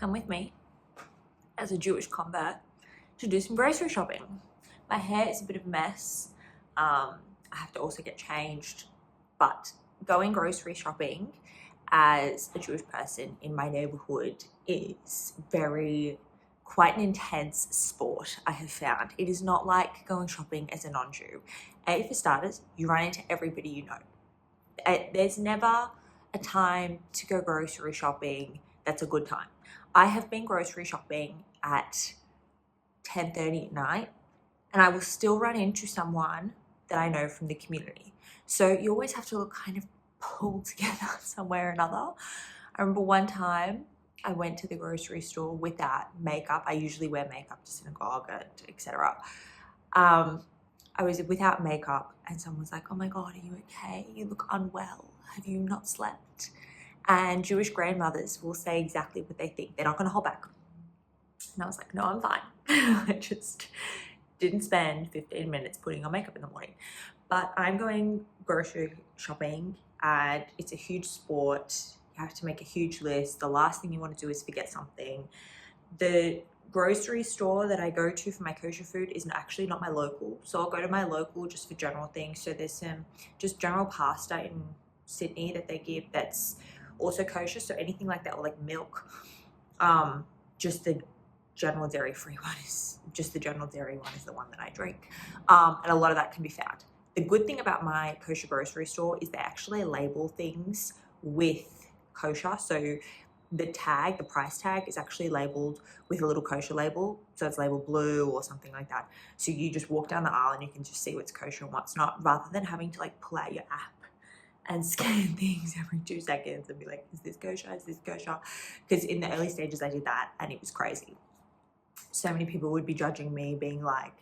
come with me as a Jewish convert to do some grocery shopping. My hair is a bit of a mess. I have to also get changed, but going grocery shopping as a Jewish person in my neighborhood is quite an intense sport. I have found it is not like going shopping as a non-Jew. For starters, you run into everybody you know. There's never a time to go grocery shopping that's a good time. I have been grocery shopping at 10:30 at night, and I will still run into someone that I know from the community. So you always have to look kind of pulled together somewhere or another. I remember one time I went to the grocery store without makeup. I usually wear makeup to synagogue and etc. I was without makeup and someone was like, "Oh my God, are you okay? You look unwell. Have you not slept?" And Jewish grandmothers will say exactly what they think. They're not going to hold back. And I was like, "No, I'm fine." I just didn't spend 15 minutes putting on makeup in the morning. But I'm going grocery shopping and it's a huge sport. You have to make a huge list. The last thing you want to do is forget something. The grocery store that I go to for my kosher food is actually not my local. So I'll go to my local just for general things. So there's some just general pasta in Sydney that they give that's also kosher. So anything like that, or like milk. Just the general dairy-free one is just the general dairy one is the one that I drink. And a lot of that can be found. The good thing about my kosher grocery store is they actually label things with kosher. So the tag, the price tag is actually labeled with a little kosher label. So it's labeled blue or something like that. So you just walk down the aisle and you can just see what's kosher and what's not, rather than having to like pull out your app and scan things every 2 seconds and be like, is this kosher? Is this kosher? Because in the early stages I did that and it was crazy. So many people would be judging me, being like,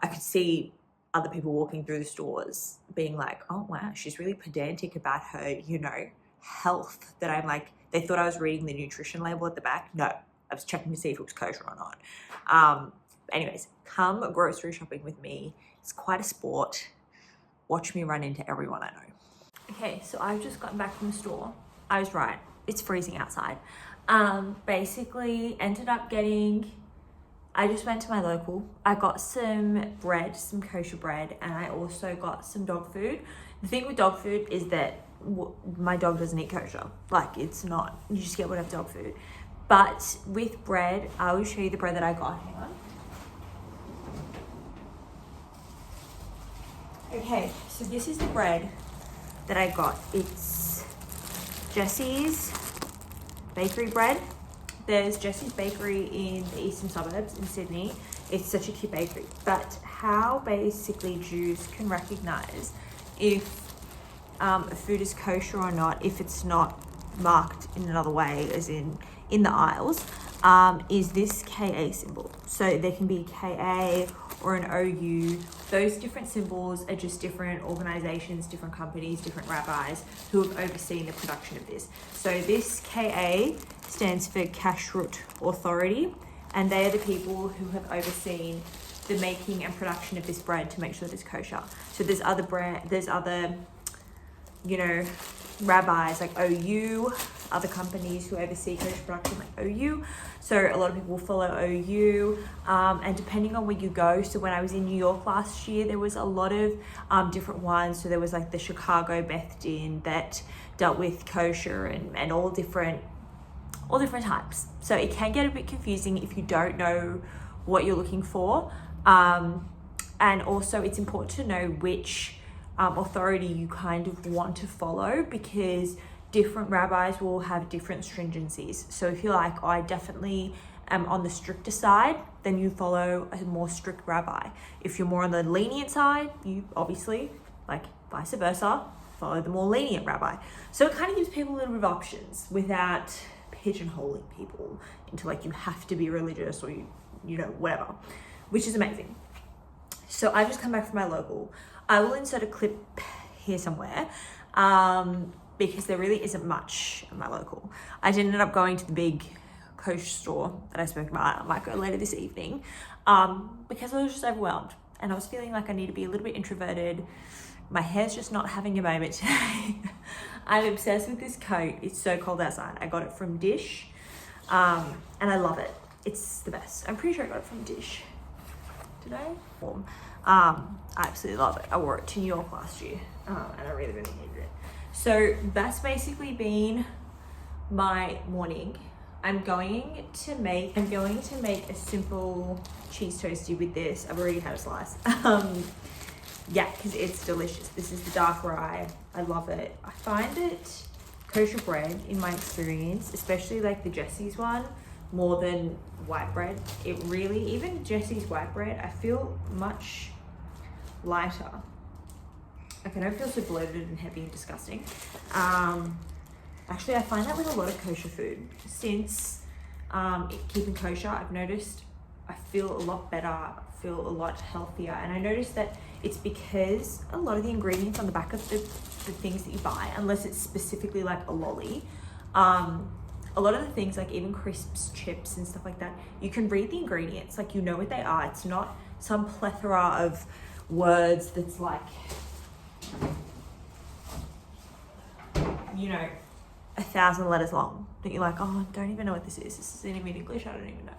I could see other people walking through the stores being like, "Oh wow, she's really pedantic about her, health," that I'm like, they thought I was reading the nutrition label at the back. No, I was checking to see if it was kosher or not. Anyways, come grocery shopping with me. It's quite a sport. Watch me run into everyone I know. Okay, so I've just gotten back from the store. I was right. It's freezing outside. Basically ended up I just went to my local. I got some bread, some kosher bread, and I also got some dog food. The thing with dog food is that my dog doesn't eat kosher. Like, it's not, you just get whatever dog food. But with bread, I will show you the bread that I got. Hang on. Okay, so this is the bread that I got. It's Jesse's bakery bread. There's Jesse's Bakery in the eastern suburbs in Sydney. It's such a cute bakery. But how basically Jews can recognize if a food is kosher or not, if it's not marked in another way, as in the aisles, is this KA symbol. So there can be KA or an OU. Those different symbols are just different organizations, different companies, different rabbis who have overseen the production of this. So this KA stands for Kashrut Authority, and they are the people who have overseen the making and production of this bread to make sure that it's kosher. So there's other rabbis like OU, other companies who oversee kosher production like OU. So a lot of people will follow OU, and depending on where you go. So when I was in New York last year, there was a lot of different ones. So there was like the Chicago Beth Din that dealt with kosher and all different types. So it can get a bit confusing if you don't know what you're looking for. And also it's important to know which authority you kind of want to follow, because different rabbis will have different stringencies. So if you're like, I definitely am on the stricter side, then you follow a more strict rabbi. If you're more on the lenient side, you obviously, like vice versa, follow the more lenient rabbi. So it kind of gives people a little bit of options without pigeonholing people into like, you have to be religious or whatever, which is amazing. So I've just come back from my local. I will insert a clip here somewhere, because there really isn't much at my local. I did end up going to the big kosher store that I spoke about. I might go later this evening, because I was just overwhelmed and I was feeling like I need to be a little bit introverted. My hair's just not having a moment today. I'm obsessed with this coat. It's so cold outside. I got it from Dissh. And I love it. It's the best. I'm pretty sure I got it from Dissh. Did I? I absolutely love it. I wore it to New York last year, and I really, really needed it. So that's basically been my morning. I'm going to make a simple cheese toasty with this. I've already had a slice. Yeah, because it's delicious. This is the dark rye. I love it. I find it kosher bread, in my experience, especially like the Jesse's one, more than white bread. It really, even Jesse's white bread, I feel much lighter. Like I don't feel so bloated and heavy and disgusting. Actually, I find that with a lot of kosher food. Since keeping kosher, I've noticed I feel a lot better, I feel a lot healthier. And I noticed that it's because a lot of the ingredients on the back of the things that you buy, unless it's specifically like a lolly, a lot of the things, like even crisps, chips and stuff like that, you can read the ingredients, like you know what they are. It's not some plethora of words that's like, you know, 1,000 letters long that you're like, oh, I don't even know what this is. This isn't even English, I don't even know.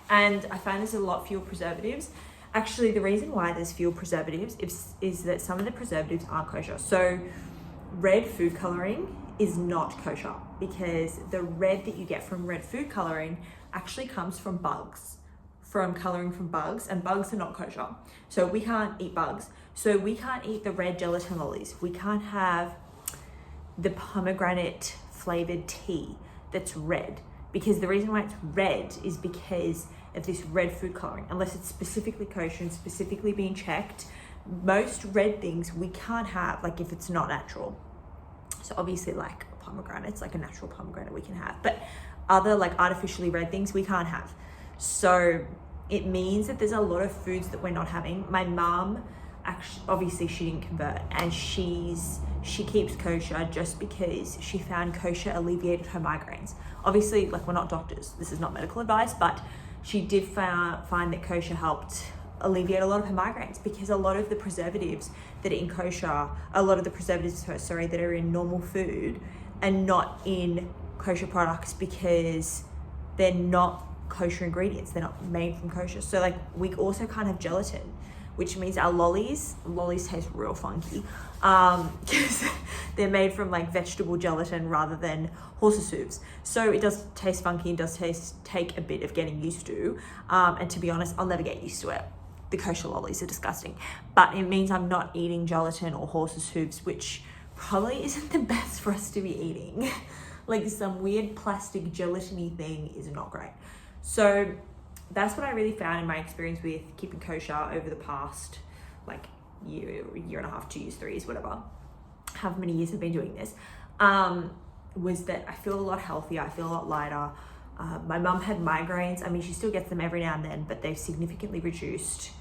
And I find there's a lot fewer preservatives. Actually, the reason why there's fewer preservatives is that some of the preservatives aren't kosher. So red food coloring is not kosher, because the red that you get from red food coloring actually comes from bugs, from coloring from bugs, and bugs are not kosher. So we can't eat bugs. So we can't eat the red gelatin lollies. We can't have the pomegranate flavored tea that's red, because the reason why it's red is because of this red food coloring. Unless it's specifically kosher and specifically being checked, most red things we can't have, like if it's not natural. So obviously like pomegranates, like a natural pomegranate we can have, but other like artificially red things we can't have. So it means that there's a lot of foods that we're not having. My mom, actually, obviously she didn't convert, and she keeps kosher just because she found kosher alleviated her migraines. Obviously, like, we're not doctors, this is not medical advice, but she did find that kosher helped alleviate a lot of her migraines, because a lot of the preservatives that are in kosher, that are in normal food and not in kosher products, because they're not kosher ingredients, they're not made from kosher. So like we also can't have gelatin, which means our lollies taste real funky, because they're made from like vegetable gelatin rather than horse's hooves. So it does taste funky and does take a bit of getting used to. And to be honest, I'll never get used to it. The kosher lollies are disgusting, but it means I'm not eating gelatin or horse's hooves, which probably isn't the best for us to be eating. Like some weird plastic gelatiny thing is not great. So that's what I really found in my experience with keeping kosher over the past like year and a half, 2 years, 3 years, whatever, however many years I've been doing this, was that I feel a lot healthier, I feel a lot lighter. My mum had migraines. I mean, she still gets them every now and then, but they've significantly reduced.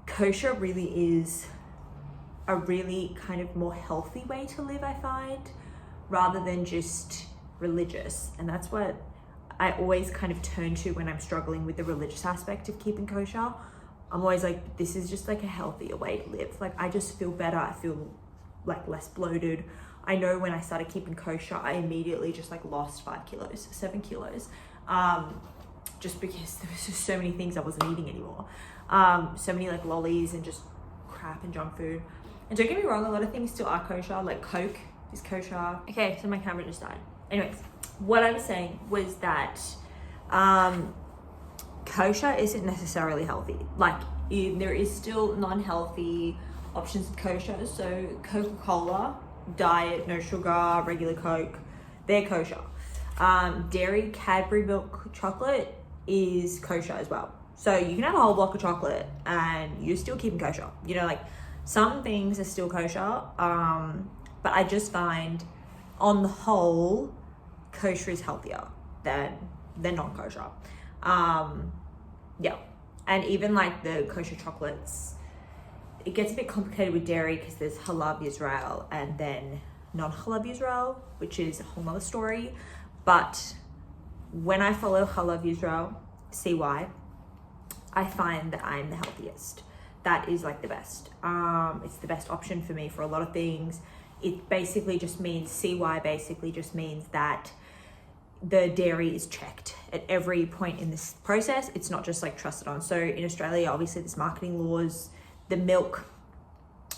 Kosher really is a really kind of more healthy way to live, I find, rather than just religious. And that's what I always kind of turn to when I'm struggling with the religious aspect of keeping kosher. I'm always like, this is just like a healthier way to live. Like I just feel better. I feel like less bloated. I know when I started keeping kosher, I immediately just like lost 5 kilos, 7 kilos. Just because there was just so many things I wasn't eating anymore. So many like lollies and just crap and junk food. And don't get me wrong, a lot of things still are kosher, like Coke is kosher. Okay, so my camera just died. Anyways, what I was saying was that kosher isn't necessarily healthy. Like there is still non-healthy options of kosher. So Coca-Cola, diet, no sugar, regular Coke, they're kosher. Dairy, Cadbury milk chocolate is kosher as well. So you can have a whole block of chocolate and you're still keeping kosher. You know, like some things are still kosher, but I just find on the whole, kosher is healthier than non-kosher. Yeah, and even like the kosher chocolates, it gets a bit complicated with dairy because there's halal Israel and then non-halal Israel, which is a whole nother story. But when I follow halal Israel, CY, I find that I'm the healthiest. That is like the best. It's the best option for me for a lot of things. It basically just means, CY basically just means that the dairy is checked at every point in this process. It's not just like trusted on. So in Australia, obviously there's marketing laws. The milk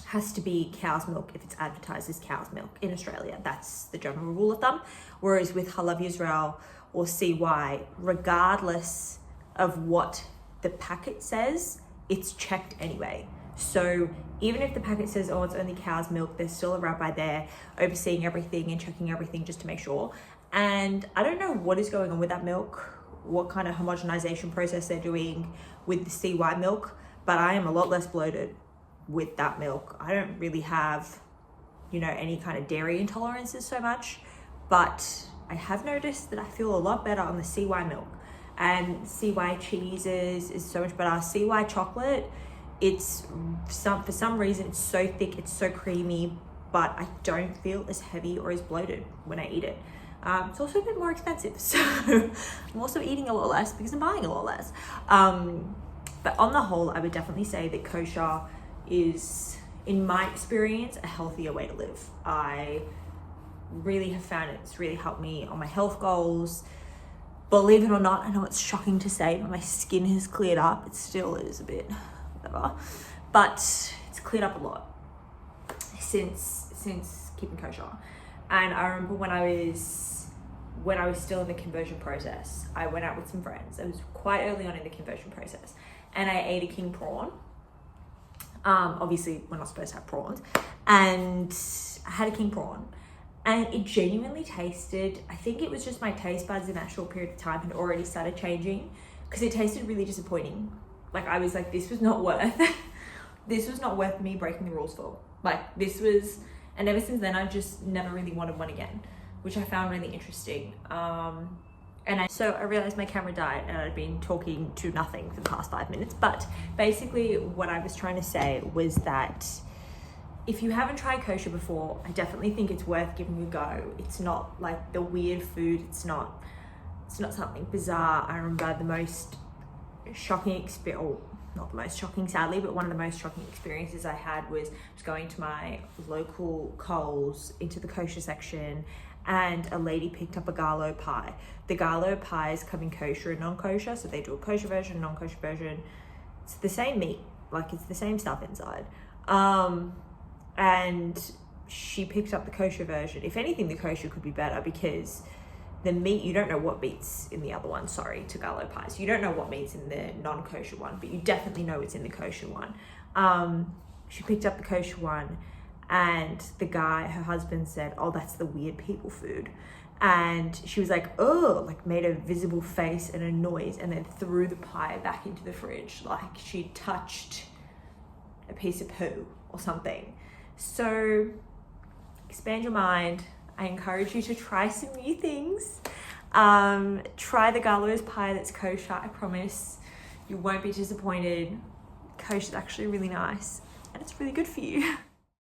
has to be cow's milk if it's advertised as cow's milk in Australia. That's the general rule of thumb. Whereas with Halav Yisrael or CY, regardless of what the packet says, it's checked anyway. So even if the packet says, oh, it's only cow's milk, there's still a rabbi there overseeing everything and checking everything just to make sure. And I don't know what is going on with that milk, what kind of homogenization process they're doing with the CY milk, but I am a lot less bloated with that milk. I don't really have, you know, any kind of dairy intolerances so much, but I have noticed that I feel a lot better on the CY milk. And CY cheeses is so much better. CY chocolate, for some reason it's so thick, it's so creamy, but I don't feel as heavy or as bloated when I eat it. It's also a bit more expensive, so I'm also eating a lot less because I'm buying a lot less. But on the whole, I would definitely say that kosher is, in my experience, a healthier way to live. I really have found it's really helped me on my health goals. Believe it or not, I know it's shocking to say, but my skin has cleared up. It still is a bit whatever, but it's cleared up a lot since keeping kosher. And I remember when I was still in the conversion process, I went out with some friends. It was quite early on in the conversion process, and I ate a king prawn. Obviously we're not supposed to have prawns, and I had a king prawn, and it genuinely tasted, I think it was just my taste buds in that short period of time had already started changing, because it tasted really disappointing. Like I was like, this was not worth me breaking the rules for. Like this was, and ever since then I just never really wanted one again, which I found really interesting. So I realized my camera died and I'd been talking to nothing for the past 5 minutes. But basically what I was trying to say was that if you haven't tried kosher before, I definitely think it's worth giving a go. It's not like the weird food. It's not something bizarre. I remember the most shocking experience, or not the most shocking sadly, but one of the most shocking experiences I had was going to my local Coles into the kosher section, and a lady picked up a garlo pie. The garlo pies come in kosher and non-kosher, so they do a kosher version, non-kosher version. It's the same meat, like it's the same stuff inside. And she picked up the kosher version. If anything, the kosher could be better because the meat, you don't know what meat's in the other one, sorry, to garlo pies. You don't know what meat's in the non-kosher one, but you definitely know it's in the kosher one. She picked up the kosher one, and the guy, her husband, said, oh, that's the weird people food. And she was like, oh, like made a visible face and a noise, and then threw the pie back into the fridge like she touched a piece of poo or something. So expand your mind. I encourage you to try some new things. Try the gallows pie that's kosher. I promise you won't be disappointed. Kosher is actually really nice and it's really good for you.